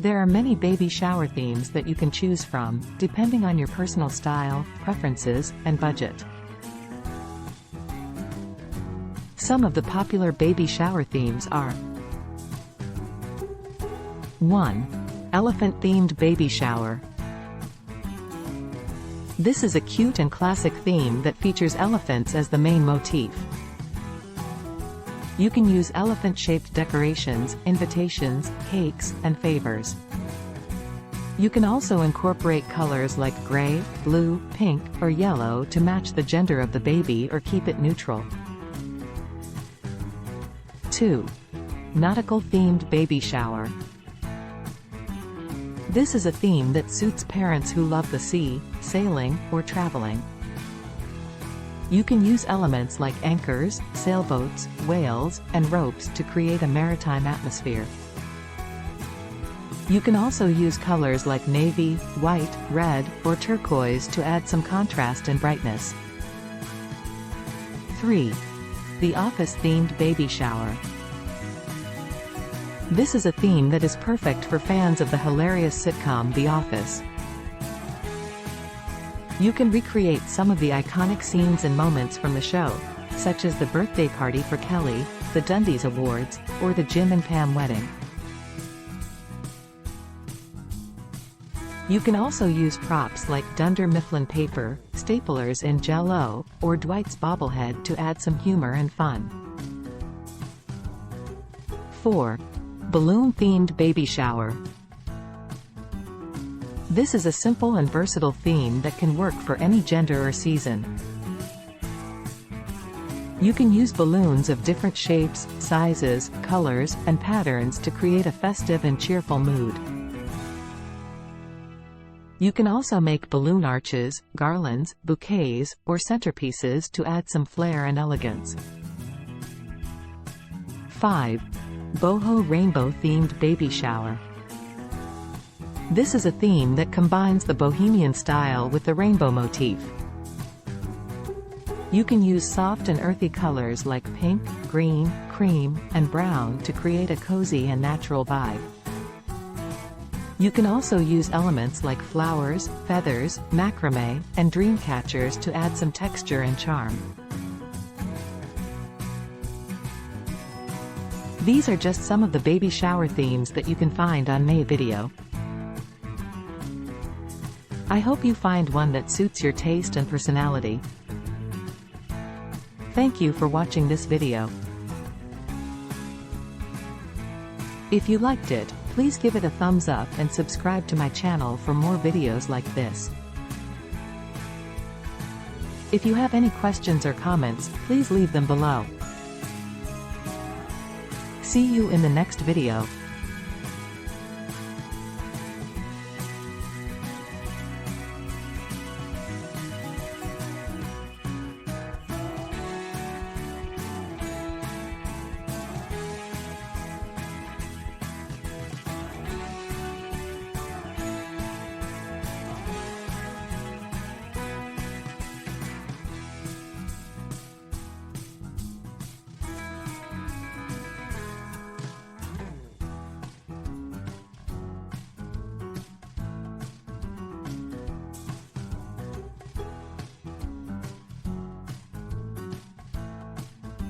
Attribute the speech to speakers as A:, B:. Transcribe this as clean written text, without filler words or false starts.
A: There are many baby shower themes that you can choose from, depending on your personal style, preferences, and budget. Some of the popular baby shower themes are: 1. Elephant-themed baby shower. This is a cute and classic theme that features elephants as the main motif. You can use elephant-shaped decorations, invitations, cakes, and favors. You can also incorporate colors like gray, blue, pink, or yellow to match the gender of the baby or keep it neutral. 2. Nautical-themed baby shower. This is a theme that suits parents who love the sea, sailing, or traveling. You can use elements like anchors, sailboats, whales, and ropes to create a maritime atmosphere. You can also use colors like navy, white, red, or turquoise to add some contrast and brightness. 3. The office-themed baby shower. This is a theme that is perfect for fans of the hilarious sitcom The Office. You can recreate some of the iconic scenes and moments from the show, such as the birthday party for Kelly, the Dundies Awards, or the Jim and Pam wedding. You can also use props like Dunder Mifflin paper, staplers in Jell-O, or Dwight's bobblehead to add some humor and fun. 4. Balloon-themed baby shower. This is a simple and versatile theme that can work for any gender or season. You can use balloons of different shapes, sizes, colors, and patterns to create a festive and cheerful mood. You can also make balloon arches, garlands, bouquets, or centerpieces to add some flair and elegance. 5. Boho rainbow-themed baby shower. This is a theme that combines the bohemian style with the rainbow motif. You can use soft and earthy colors like pink, green, cream, and brown to create a cozy and natural vibe. You can also use elements like flowers, feathers, macrame, and dream catchers to add some texture and charm. These are just some of the baby shower themes that you can find on May Video. I hope you find one that suits your taste and personality. Thank you for watching this video. If you liked it, please give it a thumbs up and subscribe to my channel for more videos like this. If you have any questions or comments, please leave them below. See you in the next video.